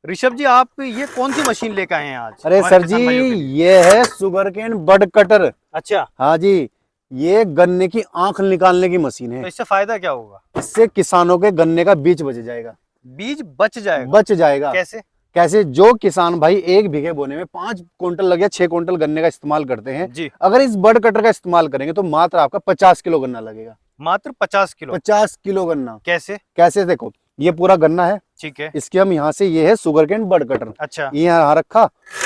ऋषभ जी, आप ये कौन सी मशीन लेकर आए हैं आज? अरे हमारे सर किसान जी, भाइयों के लिए। ये है शुगर केन बड कटर। अच्छा, हाँ जी, ये गन्ने की आंख निकालने की मशीन है। तो इससे फायदा क्या होगा? इससे किसानों के गन्ने का बीज बच जाएगा। बीज बच जाएगा? बच जाएगा। कैसे? कैसे? जो किसान भाई 1 बीघे बोने में 5 क्विंटल लगे या 6 क्विंटल गन्ने का इस्तेमाल करते हैं, जी, अगर इस बड कटर का इस्तेमाल करेंगे तो मात्र आपका 50 किलो गन्ना लगेगा। मात्र 50 किलो? 50 किलो गन्ना। कैसे? कैसे? देखो, ये पूरा गन्ना है, ठीक है। इसके हम यहाँ से, ये है शुगर केन बड कटर, अच्छा। ये यहाँ रखा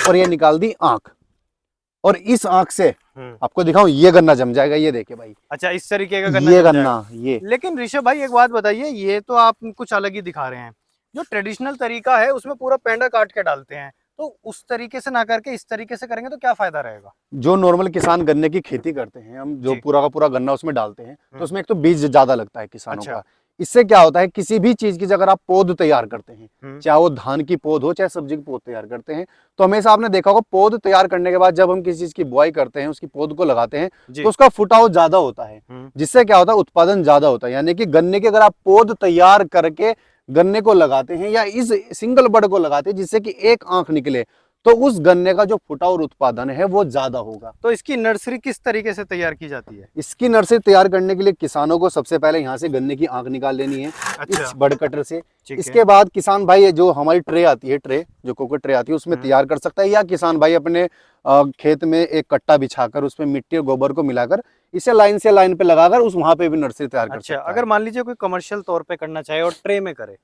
और ये निकाल दी आंख, और इस आंख से आपको दिखाऊं, ये गन्ना जम जाएगा। ये देखिए भाई, अच्छा, इस तरीके का गन्ना ये जम गन्ना, जाएगा। ये लेकिन ऋषभ भाई, एक बात बताइए, ये तो आप कुछ अलग ही दिखा रहे हैं। जो ट्रेडिशनल तरीका है उसमें पूरा पेंडा काट के डालते हैं, तो उस तरीके से ना करके इस तरीके से करेंगे तो क्या फायदा रहेगा? जो नॉर्मल किसान गन्ने की खेती करते हैं, हम जो जी। पूरा का पूरा गन्ना उसमें डालते हैं, तो उसमें एक तो बीज ज्यादा लगता है किसानों अच्छा। का। इससे क्या होता है, किसी भी चीज की अगर आप पौध तैयार करते हैं, चाहे वो धान की पौध हो चाहे सब्जी की पौध तैयार करते हैं, तो हमेशा आपने देखा होगा, पौध तैयार करने के बाद जब हम किसी चीज की बुआई करते हैं, उसकी पौध को लगाते हैं, तो उसका फुटाव ज्यादा होता है, जिससे क्या होता है, उत्पादन ज्यादा होता है। यानी कि गन्ने के अगर आप पौध तैयार करके गन्ने को लगाते हैं या इस सिंगल बड को लगाते हैं जिससे कि एक आंख निकले, तो उस गन्ने का जो फुटाव और उत्पादन है वो ज्यादा होगा। तो इसकी नर्सरी किस तरीके से तैयार की जाती है? इसकी नर्सरी तैयार करने के लिए किसानों को सबसे पहले यहाँ से गन्ने की आंख निकाल लेनी है। अच्छा। इस बड कटर से। ठीक इसके है। बाद किसान भाई, ये जो हमारी ट्रे आती है, ट्रे जो कोकोट ट्रे आती है, उसमें तैयार कर सकता है, या किसान भाई अपने खेत में एक कट्टा बिछाकर उसमें मिट्टी और गोबर को मिलाकर इसे लाइन से लाइन पे लगाकर उस वहां पे भी नर्सरी तैयार कर अच्छा, सकता है। अगर मान लीजिए कोई कमर्शियल तौर पे करना चाहे और ट्रे में करे,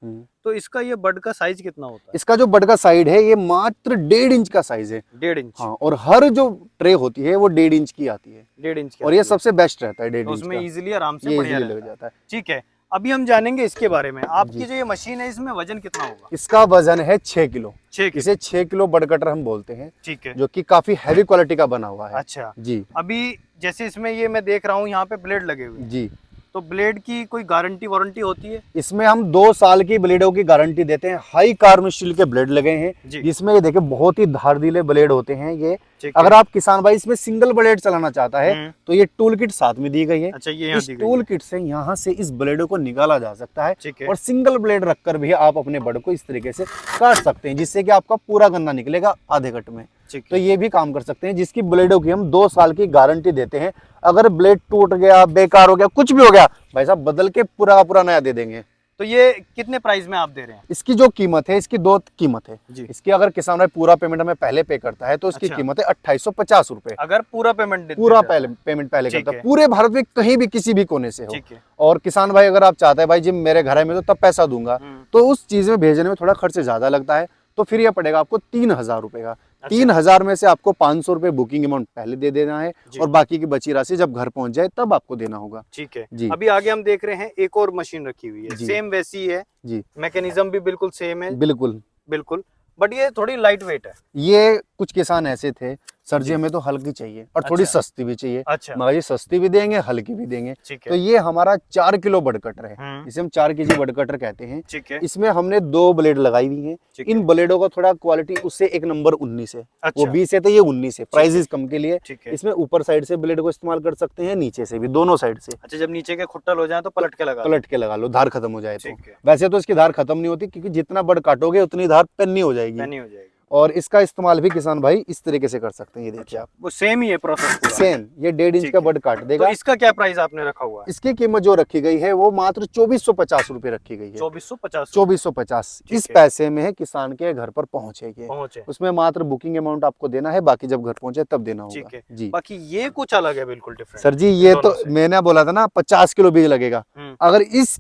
तो इसका ये बड का साइज कितना होता है? इसका जो बड का साइड है, ये मात्र 1.5 इंच का साइज है। 1.5 इंच? हाँ, और हर जो ट्रे होती है वो 1.5 इंच की आती है। 1.5 इंच की और ये आती है। सबसे बेस्ट रहता है 1.5 तो इंच उसमें का। इजीली आराम से ये बढ़िया इजीली लग रहता है। जाता है। ठीक है, अभी हम जानेंगे इसके बारे में। आपकी जो ये मशीन है, इसमें वजन कितना होगा? इसका वजन है 6 किलो। 6 किलो? इसे 6 किलो बड कटर हम बोलते हैं। ठीक है। जो कि काफी हैवी क्वालिटी का बना हुआ है। अच्छा जी अभी जैसे इसमें ये मैं देख रहा हूँ, यहाँ पे ब्लेड लगे हुए हैं, जी। तो ब्लेड की कोई गारंटी वारंटी होती है? इसमें हम 2 साल की ब्लेडों की गारंटी देते हैं। हाई कार्बन स्टील के ब्लेड लगे हैं, जिसमें ये देखिए बहुत ही धारदीले ब्लेड होते हैं ये। अगर आप किसान भाई इसमें सिंगल ब्लेड चलाना चाहता है तो ये टूल किट साथ में दी गई है। अच्छा, ये इस टूल किट से यहाँ से इस ब्लेडों को निकाला जा सकता है, है। और सिंगल ब्लेड रखकर भी आप अपने बड को इस तरीके से काट सकते हैं, जिससे कि आपका पूरा गन्ना निकलेगा आधे कट में। तो ये भी काम कर सकते हैं, जिसकी ब्लेडों की हम 2 साल की गारंटी देते हैं। अगर ब्लेड टूट गया, बेकार हो गया, कुछ भी हो गया, भाई साहब बदल के पूरा का पूरा नया दे देंगे। तो ये कितने प्राइस में आप दे रहे हैं? इसकी जो कीमत है, इसकी 2 कीमत है जी। इसकी। अगर किसान भाई पूरा पेमेंट हमें पहले पे करता है तो इसकी कीमत है 2850 रुपए। अगर पूरा पेमेंट पूरा पेमेंट पहले करता है, पूरे भारत में कहीं भी किसी भी कोने से हो। और किसान भाई अगर आप चाहते हैं भाई जी मेरे घर में तो तब पैसा दूंगा, तो उस चीज में भेजने में थोड़ा खर्च ज्यादा लगता है, तो फिर यह पड़ेगा आपको 3000 रुपए का। 3000 में से आपको 500 रुपए बुकिंग अमाउंट पहले दे देना है, और बाकी की बची राशि जब घर पहुंच जाए तब आपको देना होगा। ठीक है जी। अभी आगे हम देख रहे हैं एक और मशीन रखी हुई है, सेम वैसी है जी, मैकेनिज्म भी बिल्कुल सेम है। बिल्कुल बिल्कुल, बट ये थोड़ी लाइट वेट है। ये कुछ किसान ऐसे थे, सर जी हमें तो हल्की चाहिए और थोड़ी सस्ती भी चाहिए। अच्छा। मगर ये सस्ती भी देंगे, हल्की भी देंगे। ठीक तो है। ये हमारा 4 किलो बड कटर है, इसे हम 4 केजी बड कटर कहते हैं। ठीक है। इसमें हमने 2 ब्लेड लगाई हुई हैं। इन ब्लेडों का थोड़ा क्वालिटी उससे एक नंबर 19 है। वो 20 है तो ये 19 है, प्राइस कम के लिए। इसमें ऊपर साइड से ब्लेड को इस्तेमाल कर सकते हैं, नीचे से भी, दोनों साइड से। अच्छा, जब नीचे के खुट्टल हो जाए तो पलट के लगा लो, धार खत्म हो जाए तो। वैसे तो इसकी धार खत्म नहीं होती, क्योंकि जितना बड काटोगे उतनी धार पेन्नी हो जाएगी। और इसका इस्तेमाल भी किसान भाई इस तरीके से कर सकते हैं। ये देखिए आप, वो सेम ही है प्रोसेस, सेम। ये 1.5 इंच का बड काट देगा। तो इसका क्या प्राइस आपने रखा हुआ है? इसकी कीमत जो रखी गई है वो मात्र 2450 रुपए रखी गई है। 2450 इस पैसे में है किसान के घर पर पहुंचेगी। उसमें मात्र बुकिंग अमाउंट आपको देना है, बाकी जब घर पहुंचे तब देना होगा। जी, बाकी ये कुछ अलग है, बिल्कुल डिफरेंट। सर जी ये तो मैंने बोला था ना 50 किलो बीज लगेगा, अगर इस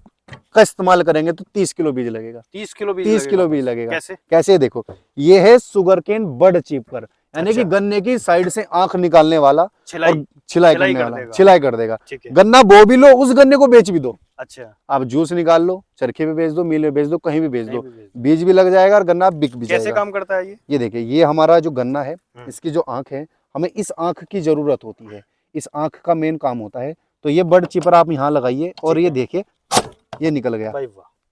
का इस्तेमाल करेंगे तो 30 किलो बीज लगेगा। 30 किलो बीज लगेगा। कैसे? देखो, ये है शुगर केन बड चिपर, यानी कि गन्ने की साइड से आंख निकालने वाला और छिलाई करने वाला, छिलाई कर देगा। गन्ना बो भी लो, उस गन्ने को बेच भी दो। अच्छा, आप जूस निकाल लो, चरखे पे बेच दो, मिल में बेच दो, कहीं भी बेच दो, बीज भी लग जाएगा और गन्ना बिक भी जाएगा। कैसे काम करता है ये देखिए, ये हमारा जो गन्ना है, इसकी जो आंख है, हमें इस आंख की जरूरत होती है। इस आंख का मेन काम होता है। तो ये बड चिपर आप यहाँ लगाइए और ये देखिए, ये निकल गया।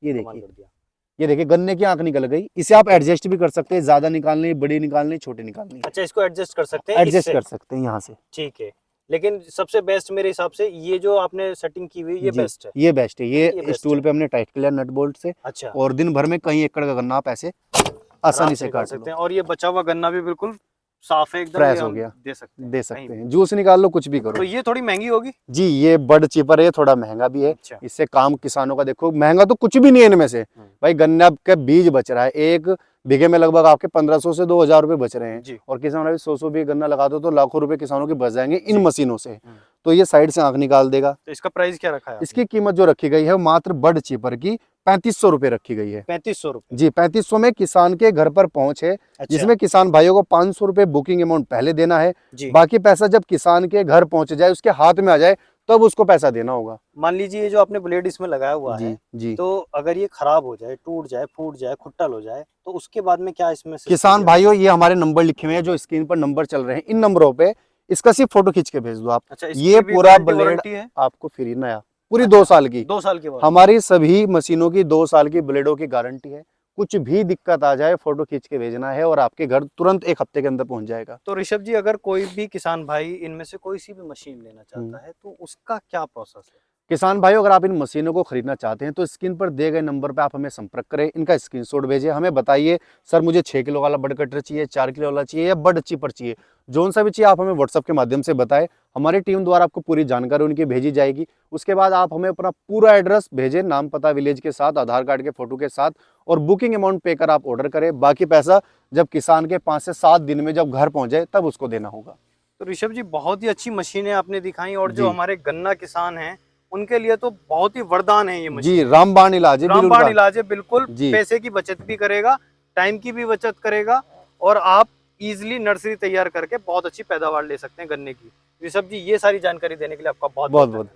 ये देखिए गन्ने की आंख निकल गई। इसे आप एडजस्ट भी कर सकते हैं, ज्यादा निकालनी, बड़ी निकालनी, छोटी निकालनी। अच्छा, इसको एडजस्ट कर सकते हैं, एडजस्ट कर सकते हैं यहाँ से। ठीक है, लेकिन सबसे बेस्ट मेरे हिसाब से ये जो आपने सेटिंग की हुई, ये बेस्ट है। ये बेस्ट है। ये स्टूल पे हमने टाइट कर लिया नट बोल्ट से। अच्छा। और दिन भर में कई एकड़ का गन्ना आप ऐसे आसानी से निकाल काट सकते लो, हैं। और ये बचा हुआ गन्ना भी बिल्कुल साफ है एकदम, फ्रेश ये हो हम गया, दे सकते हैं दे कहीं सकते भी। हैं, जूस निकाल लो, कुछ भी तो करो। ये थोड़ी महंगी होगी। जी ये बड चीपर है, थोड़ा महंगा भी है। अच्छा। इससे काम किसानों का देखो, महंगा तो कुछ भी नहीं है इनमें से भाई। गन्ना के बीज बच रहा है, एक बीघे में लगभग आपके 1500 से 2000 रुपए बच रहे हैं। जी। और किसान अभी 100 बीघे गन्ना लगा दो तो लाखों रुपए किसानों के बच जाएंगे इन जी। मशीनों से। तो ये साइड से आंख निकाल देगा। तो इसका प्राइस क्या रखा है आपने? इसकी कीमत जो रखी गई है वो मात्र बड चीपर की 3500 रुपए रखी गई है। 3500 रुपए। जी 3500 में किसान के घर पर पहुंच है, अच्छा। जिसमें किसान भाइयों को 500 रुपए बुकिंग अमाउंट पहले देना है। जी। बाकी पैसा जब किसान के घर पहुंच जाए, उसके हाथ में आ जाए, तब उसको पैसा देना होगा। मान लीजिए ये जो आपने ब्लेड इसमें लगाया हुआ जी है, जी। तो अगर ये खराब हो जाए, टूट जाए, फूट जाए, खुट्टल हो जाए, तो उसके बाद में क्या इसमें system किसान दिया भाइयों ये हमारे नंबर लिखे हुए हैं, जो स्क्रीन पर नंबर चल रहे हैं, इन नंबरों पे इसका सिर्फ फोटो खींच के भेज दो आप। अच्छा, ये इसकी भी पूरा गारंटी ब्लेड वारंटी है? आपको फ्री नया, पूरी अच्छा, 2 साल की। 2 साल के बाद? हमारी सभी मशीनों की 2 साल की ब्लेडों की गारंटी है। कुछ भी दिक्कत आ जाए, फोटो खींच के भेजना है और आपके घर तुरंत 1 हफ्ते के अंदर पहुंच जाएगा। तो ऋषभ जी, अगर कोई भी किसान भाई इनमें से कोई सी भी मशीन लेना चाहता है, तो उसका क्या प्रोसेस है? किसान भाइयों अगर आप इन मशीनों को खरीदना चाहते हैं तो स्क्रीन पर दिए गए नंबर पर आप हमें संपर्क करें, इनका स्क्रीनशॉट भेजें, हमें बताइए सर मुझे 6 किलो वाला बड कटर चाहिए, 4 किलो वाला चाहिए या बड चीपर चाहिए। जोन सा भी चाहिए आप हमें व्हाट्सएप के माध्यम से बताएं, हमारी टीम द्वारा आपको पूरी जानकारी उनकी भेजी जाएगी। उसके बाद आप हमें अपना पूरा एड्रेस भेजें, नाम पता विलेज के साथ, आधार कार्ड के फोटो के साथ, और बुकिंग अमाउंट पे कर आप ऑर्डर करें। बाकी पैसा जब किसान के 5 से 7 दिन में जब घर पहुंच जाए तब उसको देना होगा। तो ऋषभ जी, बहुत ही अच्छी मशीनें आपने दिखाई, और जो जी। हमारे गन्ना किसान हैं उनके लिए तो बहुत ही वरदान है ये जी मशीन। रामबाण इलाज है, बिल्कुल रामबाण इलाज है, बिल्कुल जी। पैसे की बचत भी करेगा, टाइम की भी बचत करेगा, और आप इजीली नर्सरी तैयार करके बहुत अच्छी पैदावार ले सकते हैं गन्ने की। ऋषभ जी, ये सारी जानकारी देने के लिए आपका बहुत बहुत बहुत